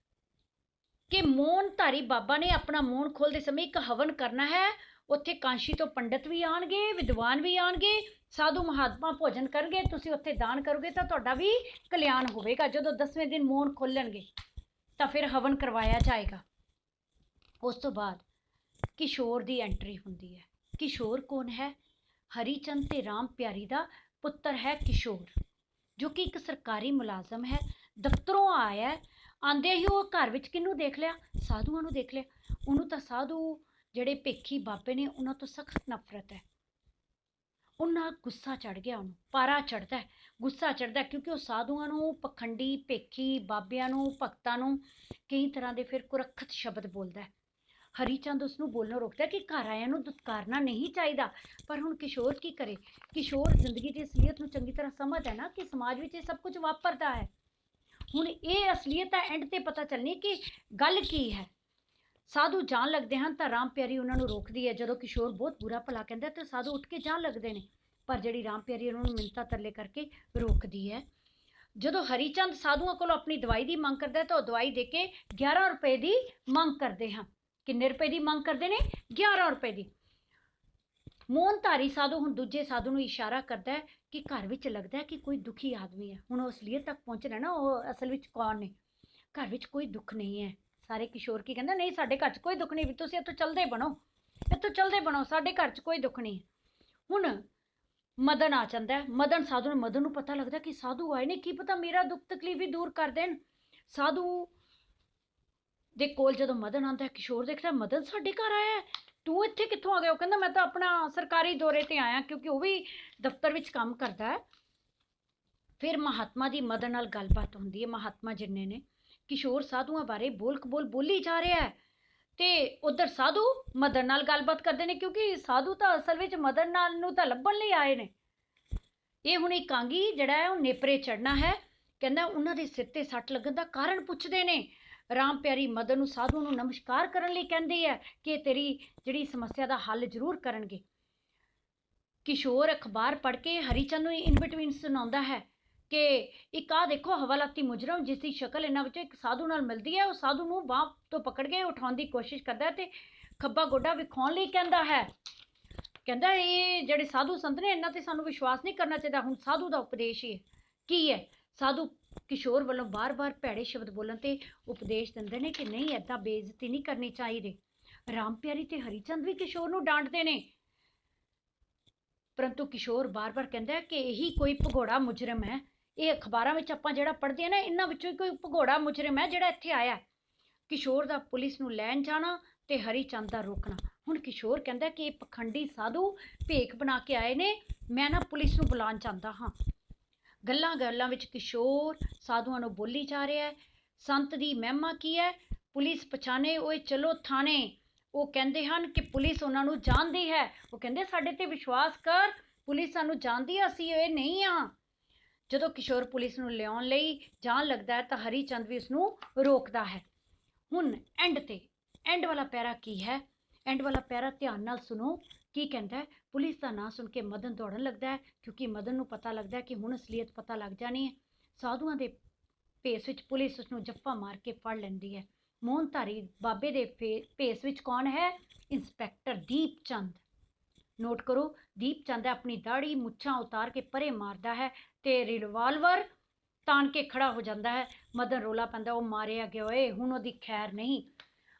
ਕਿ ਮੋਹਨ ਧਾਰੀ ਬਾਬਾ ਨੇ ਆਪਣਾ ਮੋਹਨ ਖੋਲ੍ਹਦੇ ਸਮੇਂ ਇੱਕ ਹਵਨ ਕਰਨਾ ਹੈ। ਉੱਥੇ ਕਾਂਸ਼ੀ ਤੋਂ ਪੰਡਤ ਵੀ ਆਉਣਗੇ, ਵਿਦਵਾਨ ਵੀ ਆਉਣਗੇ, ਸਾਧੂ ਮਹਾਤਮਾ ਭੋਜਨ ਕਰਨਗੇ, ਤੁਸੀਂ ਉੱਥੇ ਦਾਨ ਕਰੋਗੇ ਤਾਂ ਤੁਹਾਡਾ ਵੀ ਕਲਿਆਣ ਹੋਵੇਗਾ। ਜਦੋਂ 10ਵੇਂ ਦਿਨ ਮੋਹਨ ਖੋਲਣਗੇ ਤਾਂ ਫਿਰ ਹਵਨ ਕਰਵਾਇਆ ਜਾਏਗਾ। ਉਸ ਤੋਂ ਬਾਅਦ ਕਿਸ਼ੋਰ ਦੀ ਐਂਟਰੀ ਹੁੰਦੀ ਹੈ। ਕਿਸ਼ੋਰ ਕੌਣ ਹੈ? ਹਰੀਚੰਦ ਤੇ ਰਾਮ ਪਿਆਰੀ ਦਾ ਪੁੱਤਰ ਹੈ ਕਿਸ਼ੋਰ, ਜੋ ਕਿ ਇੱਕ ਸਰਕਾਰੀ ਮੁਲਾਜ਼ਮ ਹੈ। ਦਫ਼ਤਰੋਂ ਆਇਆ, ਆਂਦੇ ਹੀ ਉਹ ਘਰ ਵਿੱਚ ਕਿਹਨੂੰ ਦੇਖ ਲਿਆ? ਸਾਧੂਆਂ ਨੂੰ ਦੇਖ ਲਿਆ। ਉਹਨੂੰ ਤਾਂ ਸਾਧੂ ਜਿਹੜੇ ਭੇਖੀ ਬਾਬੇ ਨੇ ਉਹਨਾਂ ਤੋਂ ਸਖਤ ਨਫ਼ਰਤ ਹੈ। ਉਹਨਾਂ ਗੁੱਸਾ ਚੜ੍ਹ ਗਿਆ, ਉਹਨੂੰ ਪਾਰਾ ਚੜ੍ਹਦਾ, ਗੁੱਸਾ ਚੜ੍ਹਦਾ, ਕਿਉਂਕਿ ਉਹ ਸਾਧੂਆਂ ਨੂੰ, ਪਖੰਡੀ ਭੇਖੀ ਬਾਬਿਆਂ ਨੂੰ, ਭਗਤਾਂ ਨੂੰ ਕਈ ਤਰ੍ਹਾਂ ਦੇ ਫਿਰ ਕੁਰੱਖਤ ਸ਼ਬਦ ਬੋਲਦਾ ਹੈ। ਹਰੀਚੰਦ ਉਸ ਨੂੰ ਬੋਲਣੋਂ ਰੋਕਦਾ ਕਿ ਘਰ ਆਇਆਂ ਨੂੰ ਦੁਤਕਾਰਨਾ ਨਹੀਂ ਚਾਹੀਦਾ। ਪਰ ਹੁਣ ਕਿਸ਼ੋਰ ਕੀ ਕਰੇ? ਕਿਸ਼ੋਰ ਜ਼ਿੰਦਗੀ ਦੀ ਅਸਲੀਅਤ ਨੂੰ ਚੰਗੀ ਤਰ੍ਹਾਂ ਸਮਝਦਾ ਹੈ ਨਾ ਕਿ ਸਮਾਜ ਵਿੱਚ ਇਹ ਸਭ ਕੁਝ ਵਾਪਰਦਾ ਹੈ। ਹੁਣ ਇਹ ਅਸਲੀਅਤ ਹੈ ਐਂਡ ਤੇ ਪਤਾ ਚੱਲਣੀ ਕਿ ਗੱਲ ਕੀ ਹੈ। ਸਾਧੂ ਜਾਣ ਲੱਗਦੇ ਹਨ ਤਾਂ ਰਾਮ ਪਿਆਰੀ ਉਹਨਾਂ ਨੂੰ ਰੋਕਦੀ ਹੈ। ਜਦੋਂ ਕਿਸ਼ੋਰ ਬਹੁਤ ਬੁਰਾ ਭਲਾ ਕਹਿੰਦਾ ਤਾਂ ਸਾਧੂ ਉੱਠ ਕੇ ਜਾਣ ਲੱਗਦੇ ਨੇ, ਪਰ ਜਿਹੜੀ ਰਾਮ ਪਿਆਰੀ ਉਹਨਾਂ ਨੂੰ ਮਿੰਨਤਾਂ ਤਰਲੇ ਕਰਕੇ ਰੋਕਦੀ ਹੈ। ਜਦੋਂ ਹਰੀਚੰਦ ਸਾਧੂਆਂ ਕੋਲੋਂ ਆਪਣੀ ਦਵਾਈ ਦੀ ਮੰਗ ਕਰਦਾ ਤਾਂ ਉਹ ਦਵਾਈ ਦੇ ਕੇ 11 ਰੁਪਏ ਦੀ ਮੰਗ ਕਰਦੇ ਹਨ। ਕਿੰਨੇ ਰੁਪਏ ਦੀ ਮੰਗ ਕਰਦੇ ਨੇ? 11 ਰੁਪਏ ਦੀ। ਮੋਹਨਧਾਰੀ ਸਾਧੂ ਹੁਣ ਦੂਜੇ ਸਾਧੂ ਨੂੰ ਇਸ਼ਾਰਾ ਕਰਦਾ ਹੈ ਕਿ ਘਰ ਵਿੱਚ ਲੱਗਦਾ ਹੈ ਕਿ ਕੋਈ ਦੁਖੀ ਆਦਮੀ ਹੈ। ਹੁਣ ਉਹ ਅਸਲੀਅਤ ਤੱਕ ਪਹੁੰਚਣਾ ਨਾ, ਉਹ ਅਸਲ ਵਿੱਚ ਕੌਣ ਨੇ। ਘਰ ਵਿੱਚ ਕੋਈ ਦੁੱਖ ਨਹੀਂ ਹੈ। ਸਾਰੇ ਕਿਸ਼ੋਰ ਕੀ ਕਹਿੰਦਾ, ਨਹੀਂ ਸਾਡੇ ਘਰ 'ਚ ਕੋਈ ਦੁੱਖ ਨਹੀਂ, ਵੀ ਤੁਸੀਂ ਇੱਥੋਂ ਚੱਲਦੇ ਬਣੋ, ਇੱਥੋਂ ਚੱਲਦੇ ਬਣੋ, ਸਾਡੇ ਘਰ 'ਚ ਕੋਈ ਦੁੱਖ ਨਹੀਂ। ਹੁਣ ਮਦਨ ਆ ਜਾਂਦਾ। ਮਦਨ ਨੂੰ ਪਤਾ ਲੱਗਦਾ ਕਿ ਸਾਧੂ ਆਏ ਨੇ, ਕੀ ਪਤਾ ਮੇਰਾ ਦੁੱਖ ਤਕਲੀਫ ਵੀ ਦੂਰ ਕਰ ਦੇਣ। ਸਾਧੂ ਦੇ ਕੋਲ ਜਦੋਂ ਮਦਨ ਆਉਂਦਾ, ਕਿਸ਼ੋਰ ਦੇਖਦਾ ਮਦਨ ਸਾਡੇ ਘਰ ਆਇਆ, ਤੂੰ ਇੱਥੇ ਕਿੱਥੋਂ ਆ ਗਿਆ? ਉਹ ਕਹਿੰਦਾ ਮੈਂ ਤਾਂ ਆਪਣਾ ਸਰਕਾਰੀ ਦੌਰੇ ਤੇ ਆਇਆ, ਕਿਉਂਕਿ ਉਹ ਵੀ ਦਫ਼ਤਰ ਵਿੱਚ ਕੰਮ ਕਰਦਾ ਹੈ। ਫਿਰ ਮਹਾਤਮਾ ਦੀ ਮਦਨ ਨਾਲ ਗੱਲਬਾਤ ਹੁੰਦੀ ਹੈ। ਮਹਾਤਮਾ ਜਿੰਨੇ ਨੇ ਕਿਸ਼ੋਰ ਸਾਧੂਆਂ ਬਾਰੇ ਬੋਲ ਬੋਲੀ ਜਾ ਰਿਹਾ ਹੈ ਤੇ ਉਧਰ ਸਾਧੂ ਮਦਨ ਨਾਲ ਗੱਲਬਾਤ ਕਰਦੇ ਨੇ, ਕਿਉਂਕਿ ਸਾਧੂ ਤਾਂ ਅਸਲ ਵਿੱਚ ਮਦਨ ਨਾਲ ਨੂੰ ਤਾਂ ਲੱਭਣ ਲਈ ਆਏ ਨੇ। ਇਹ ਹੁਣ ਇਕਾਂਗੀ ਜਿਹੜਾ ਹੈ ਉਹ ਨੇਪਰੇ ਚੜਨਾ ਹੈ। ਕਹਿੰਦਾ ਉਹਨਾਂ ਦੇ ਸਿਰ ਤੇ ਸੱਟ ਲੱਗਣ ਦਾ ਕਾਰਨ ਪੁੱਛਦੇ ਨੇ। ਰਾਮ ਪਿਆਰੀ ਮਦਨ ਨੂੰ ਸਾਧੂ ਨੂੰ ਨਮਸਕਾਰ ਕਰਨ ਲਈ ਕਹਿੰਦੀ ਹੈ ਕਿ ਤੇਰੀ ਜਿਹੜੀ ਸਮੱਸਿਆ ਦਾ ਹੱਲ ਜ਼ਰੂਰ ਕਰਨਗੇ। ਕਿਸ਼ੋਰ ਅਖਬਾਰ ਪੜ੍ਹ ਕੇ ਹਰੀਚੰਦ ਨੂੰ ਇਨ ਬਿਟਵੀਨ ਸੁਣਾਉਂਦਾ ਹੈ ਕਿ ਇੱਕ ਆ ਦੇਖੋ ਹਵਾਲਾਤੀ ਮੁਜਰਮ, ਜਿਸ ਦੀ ਸ਼ਕਲ ਇਹਨਾਂ ਵਿੱਚੋਂ ਇੱਕ ਸਾਧੂ ਨਾਲ ਮਿਲਦੀ ਹੈ। ਉਹ ਸਾਧੂ ਨੂੰ ਬਾਂਹ ਤੋਂ ਪਕੜ ਕੇ ਉਠਾਉਣ ਦੀ ਕੋਸ਼ਿਸ਼ ਕਰਦਾ ਤੇ ਖੱਬਾ ਗੋਡਾ ਵਿਖਾਉਣ ਲਈ ਕਹਿੰਦਾ ਹੈ। ਕਹਿੰਦਾ ਇਹ ਜਿਹੜੇ ਸਾਧੂ ਸੰਤ ਨੇ ਇਹਨਾਂ ਤੇ ਸਾਨੂੰ ਵਿਸ਼ਵਾਸ ਨਹੀਂ ਕਰਨਾ ਚਾਹੀਦਾ। ਹੁਣ ਸਾਧੂ ਦਾ ਉਪਦੇਸ਼ ਹੀ ਕੀ ਹੈ? ਸਾਧੂ ਕਿਸ਼ੋਰ ਵੱਲੋਂ ਬਾਰ-ਬਾਰ ਭੈੜੇ ਸ਼ਬਦ ਬੋਲਣ ਤੇ ਉਪਦੇਸ਼ ਦਿੰਦੇ ਨੇ ਕਿ ਨਹੀਂ, ਏਦਾਂ ਬੇਇੱਜ਼ਤੀ ਨਹੀਂ ਕਰਨੀ ਚਾਹੀਦੀ। ਰਾਮ ਪਿਆਰੀ ਤੇ ਹਰੀਚੰਦ ਵੀ ਕਿਸ਼ੋਰ ਨੂੰ ਡਾਂਟਦੇ ਨੇ, ਪਰੰਤੂ ਕਿਸ਼ੋਰ ਬਾਰ-ਬਾਰ ਕਹਿੰਦਾ ਕਿ ਇਹੀ ਕੋਈ ਭਗੌੜਾ ਮੁਜਰਮ ਹੈ। ਇਹ ਅਖਬਾਰਾਂ ਵਿੱਚ ਆਪਾਂ ਜਿਹੜਾ ਪੜ੍ਹਦੇ ਆ ਨਾ, ਇਹਨਾਂ ਵਿੱਚੋਂ ਹੀ ਕੋਈ ਭਗੌੜਾ ਮੁਜਰਮ ਹੈ ਜਿਹੜਾ ਇੱਥੇ ਆਇਆ। ਕਿਸ਼ੋਰ ਦਾ ਪੁਲਿਸ ਨੂੰ ਲੈਣ ਜਾਣਾ ਤੇ ਹਰੀਚੰਦ ਦਾ ਰੋਕਣਾ। ਹੁਣ ਕਿਸ਼ੋਰ ਕਹਿੰਦਾ ਕਿ ਇਹ ਪਖੰਡੀ ਸਾਧੂ ਭੇਖ ਬਣਾ ਕੇ ਆਏ ਨੇ, ਮੈਂ ਨਾ ਪੁਲਿਸ ਨੂੰ ਬੁਲਾਉਣ ਚਾਹੁੰਦਾ ਹਾਂ। ਗੱਲਾਂ ਵਿੱਚ ਕਿਸ਼ੋਰ ਸਾਧੂਆਂ ਨੂੰ ਬੋਲੀ ਜਾ ਰਿਹਾ ਹੈ। ਸੰਤ ਦੀ ਮਹਿਮਾ ਕੀ ਹੈ? ਪੁਲਿਸ ਪਛਾਣੇ ਓਏ ਚਲੋ ਥਾਣੇ। ਉਹ ਕਹਿੰਦੇ ਹਨ ਕਿ ਪੁਲਿਸ ਉਹਨਾਂ ਨੂੰ ਜਾਣਦੀ ਹੈ। ਉਹ ਕਹਿੰਦੇ ਸਾਡੇ ਤੇ ਵਿਸ਼ਵਾਸ ਕਰ, ਪੁਲਿਸ ਸਾਨੂੰ ਜਾਣਦੀ ਹੈ, ਅਸੀਂ ਇਹ ਨਹੀਂ ਹਾਂ। ਜਦੋਂ ਕਿਸ਼ੋਰ ਪੁਲਿਸ ਨੂੰ ਲਿਆਉਣ ਲਈ ਜਾਣ ਲੱਗਦਾ ਹੈ ਤਾਂ ਹਰੀਚੰਦ ਵੀ ਉਸ ਨੂੰ ਰੋਕਦਾ ਹੈ। ਹੁਣ ਐਂਡ ਵਾਲਾ ਪੈਰਾ ਕੀ ਹੈ? ਐਂਡ ਵਾਲਾ ਪੈਰਾ ਧਿਆਨ ਨਾਲ ਸੁਣੋ ਕੀ ਕਹਿੰਦਾ ਹੈ। ਪੁਲਿਸ ਦਾ ਨਾਂ ਸੁਣ ਕੇ ਮਦਨ ਦੌੜਨ ਲੱਗਦਾ ਹੈ, ਕਿਉਂਕਿ ਮਦਨ ਨੂੰ ਪਤਾ ਲੱਗਦਾ ਹੈ ਕਿ ਹੁਣ ਅਸਲੀਅਤ ਪਤਾ ਲੱਗ ਜਾਣੀ ਹੈ। ਸਾਧੂਆਂ ਦੇ ਭੇਸ ਵਿੱਚ ਪੁਲਿਸ ਉਸ ਨੂੰ ਜੱਫਾ ਮਾਰ ਕੇ ਫੜ ਲੈਂਦੀ ਹੈ। ਮੋਹਨਧਾਰੀ ਬਾਬੇ ਦੇ ਭੇਸ ਵਿੱਚ ਕੌਣ ਹੈ? ਇੰਸਪੈਕਟਰ ਦੀਪ ਚੰਦ। ਨੋਟ ਕਰੋ, ਦੀਪ ਚੰਦ ਆਪਣੀ ਦਾੜੀ ਮੁੱਛਾਂ ਉਤਾਰ ਕੇ ਪਰੇ ਮਾਰਦਾ ਹੈ ਤੇ ਰਿਵਾਲਵਰ ਤਾਣ ਕੇ ਖੜਾ ਹੋ ਜਾਂਦਾ ਹੈ। ਮਦਨ ਰੋਲਾ ਪੈਂਦਾ, ਉਹ ਮਾਰਿਆ ਗਿਆ ਓਏ, ਹੁਣ ਉਹਦੀ ਖੈਰ ਨਹੀਂ।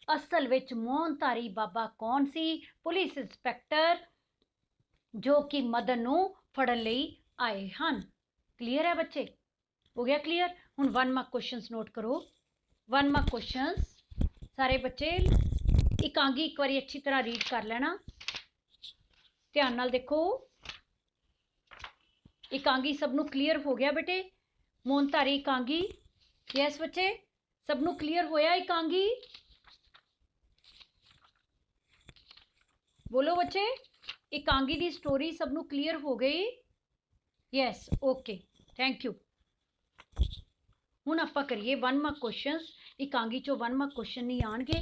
ਅਸਲ ਵਿੱਚ ਮੋਹਨਧਾਰੀ ਬਾਬਾ ਕੌਣ ਸੀ? ਪੁਲਿਸ ਇੰਸਪੈਕਟਰ, ਜੋ ਕਿ ਮਦਨ ਨੂੰ ਫੜਨ ਲਈ ਆਏ ਹਨ। ਕਲੀਅਰ ਹੈ ਬੱਚੇ? ਹੋ ਗਿਆ ਕਲੀਅਰ? ਹੁਣ 1 ਮਾਰਕ ਕੁਐਸਚਨਸ ਨੋਟ ਕਰੋ। 1 ਮਾਰਕ ਕੁਐਸਚਨਸ ਸਾਰੇ ਬੱਚੇ ਇਕਾਂਗੀ ਇੱਕ ਵਾਰੀ ਅੱਛੀ ਤਰ੍ਹਾਂ ਰੀਡ ਕਰ ਲੈਣਾ, ਧਿਆਨ ਨਾਲ ਦੇਖੋ। ਇਕਾਂਗੀ ਸਭ ਨੂੰ ਕਲੀਅਰ ਹੋ ਗਿਆ ਬੇਟੇ? ਮੋਹਨਧਾਰੀ ਇਕਾਂਗੀ, ਯੈਸ ਬੱਚੇ, ਸਭ ਨੂੰ ਕਲੀਅਰ ਹੋਇਆ ਇਕਾਂਗੀ? ਬੋਲੋ ਬੱਚੇ, ਇਕਾਂਗੀ ਦੀ ਸਟੋਰੀ ਸਭ ਨੂੰ ਕਲੀਅਰ ਹੋ ਗਈ? Yes, okay, thank you. ਹੁਣ ਆਪਾਂ ਕਰੀਏ 1 ਮਾਰਕ ਕੁਐਸਚਨਸ। ਇਕਾਂਗੀ ਚੋਂ 1 ਮਾਰਕ ਕੁਐਸਚਨ ਨਹੀਂ ਆਉਣਗੇ।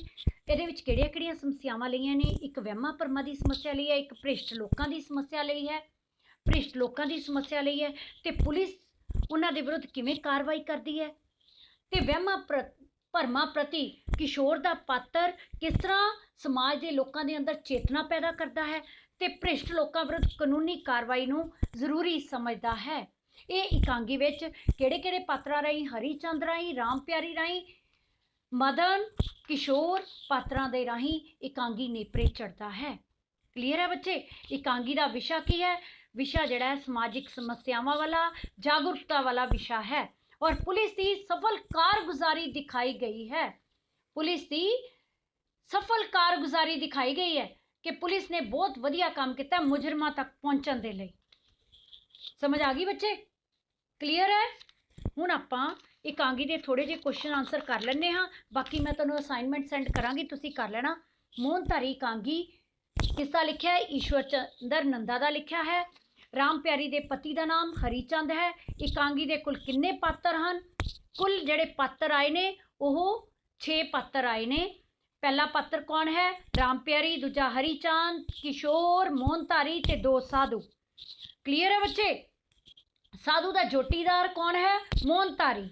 ਇਹਦੇ ਵਿੱਚ ਕਿਹੜੀਆਂ ਸਮੱਸਿਆਵਾਂ ਲਈਆਂ ਨੇ? ਇੱਕ ਵਹਿਮਾਂ ਭਰਮਾਂ ਦੀ ਸਮੱਸਿਆ ਲਈ ਹੈ, ਇੱਕ ਭ੍ਰਿਸ਼ਟ ਲੋਕਾਂ ਦੀ ਸਮੱਸਿਆ ਲਈ ਹੈ। ਭ੍ਰਿਸ਼ਟ ਲੋਕਾਂ ਦੀ ਸਮੱਸਿਆ ਲਈ ਹੈ ਤੇ ਪੁਲਿਸ ਉਹਨਾਂ ਦੇ ਵਿਰੁੱਧ ਕਿਵੇਂ ਕਾਰਵਾਈ ਕਰਦੀ ਹੈ, ਤੇ ਵਹਿਮਾਂ ਭਰਮਾਂ ਪ੍ਰਤੀ ਕਿਸ਼ੋਰ ਦਾ ਪਾਤਰ ਕਿਸ ਤਰ੍ਹਾਂ ਸਮਾਜ ਦੇ ਲੋਕਾਂ ਦੇ ਅੰਦਰ ਚੇਤਨਾ ਪੈਦਾ ਕਰਦਾ ਹੈ ਤੇ ਭ੍ਰਿਸ਼ਟ ਲੋਕਾਂ ਵਿਰੁੱਧ ਕਾਨੂੰਨੀ ਕਾਰਵਾਈ ਨੂੰ ਜ਼ਰੂਰੀ ਸਮਝਦਾ ਹੈ। ਇਹ ਇਕਾਂਗੀ ਵਿੱਚ ਕਿਹੜੇ ਪਾਤਰਾਂ ਰਾਹੀਂ? ਹਰੀਚੰਦ ਰਾਹੀਂ, ਰਾਮ ਪਿਆਰੀ ਰਾਹੀਂ, ਮਦਨ, ਕਿਸ਼ੋਰ ਪਾਤਰਾਂ ਦੇ ਰਾਹੀਂ ਇਕਾਂਗੀ ਨੇਪਰੇ ਚੜ੍ਹਦਾ ਹੈ। ਕਲੀਅਰ ਹੈ ਬੱਚੇ? ਇਕਾਂਗੀ ਦਾ ਵਿਸ਼ਾ ਕੀ ਹੈ? ਵਿਸ਼ਾ ਜਿਹੜਾ ਹੈ ਸਮਾਜਿਕ ਸਮੱਸਿਆਵਾਂ ਵਾਲਾ, ਜਾਗਰੂਕਤਾ ਵਾਲਾ ਵਿਸ਼ਾ ਹੈ ਔਰ ਪੁਲਿਸ ਦੀ ਸਫਲ ਕਾਰਗੁਜ਼ਾਰੀ ਦਿਖਾਈ ਗਈ ਹੈ। ਪੁਲਿਸ ਦੀ ਸਫਲ ਕਾਰਗੁਜ਼ਾਰੀ ਦਿਖਾਈ ਗਈ ਹੈ ਕਿ ਪੁਲਿਸ ਨੇ ਬਹੁਤ ਵਧੀਆ ਕੰਮ ਕੀਤਾ ਮੁਜਰਮਾਂ ਤੱਕ ਪਹੁੰਚਣ ਦੇ ਲਈ। ਸਮਝ ਆ ਗਈ ਬੱਚੇ? ਕਲੀਅਰ ਹੈ? ਹੁਣ ਆਪਾਂ ਇਕਾਂਗੀ ਦੇ ਥੋੜੇ ਜਿਹੇ ਕੁਐਸਚਨ ਆਨਸਰ ਕਰ ਲੈਂਦੇ ਹਾਂ, ਬਾਕੀ ਮੈਂ ਤੁਹਾਨੂੰ ਅਸਾਈਨਮੈਂਟ ਸੈਂਡ ਕਰਾਂਗੀ, ਤੁਸੀਂ ਕਰ ਲੈਣਾ। ਮੋਹਨਧਾਰੀ ਇਕਾਂਗੀ ਕਿਸ ਦਾ ਲਿਖਿਆ ਹੈ? ਈਸ਼ਵਰ ਚੰਦਰ ਨੰਦਾ ਦਾ ਲਿਖਿਆ ਹੈ। ਰਾਮ ਪਿਆਰੀ ਦੇ ਪਤੀ ਦਾ ਨਾਮ ਹਰੀਚੰਦ ਹੈ। ਇਕਾਂਗੀ ਦੇ ਕੁੱਲ ਕਿੰਨੇ ਪਾਤਰ ਹਨ? ਕੁੱਲ ਜਿਹੜੇ ਪਾਤਰ ਆਏ ਨੇ ਉਹ 6 ਪਾਤਰ ਆਏ ਨੇ। ਪਹਿਲਾ ਪਾਤਰ ਕੌਣ ਹੈ? ਰਾਮ ਪਿਆਰੀ, ਦੂਜਾ ਹਰੀਚੰਦ, ਕਿਸ਼ੋਰ, ਮੋਹਨਧਾਰੀ ਤੇ 2 ਸਾਧੂ। ਕਲੀਅਰ ਹੈ ਬੱਚੇ? ਸਾਧੂ ਦਾ ਜੋਟੀਦਾਰ ਕੌਣ ਹੈ? ਮੋਹਨਤਾਰੀ।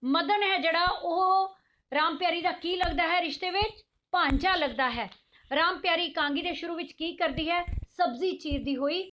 ਮਦਨ ਹੈ ਜਿਹੜਾ, ਉਹ ਰਾਮ ਪਿਆਰੀ ਦਾ ਕੀ ਲੱਗਦਾ ਹੈ ਰਿਸ਼ਤੇ ਵਿੱਚ? ਭਾਂਜਾ ਲੱਗਦਾ ਹੈ। ਰਾਮ ਪਿਆਰੀ ਇਕਾਂਗੀ ਦੇ ਸ਼ੁਰੂ ਵਿੱਚ ਕੀ ਕਰਦੀ ਹੈ? ਸਬਜ਼ੀ ਚੀਰਦੀ ਹੋਈ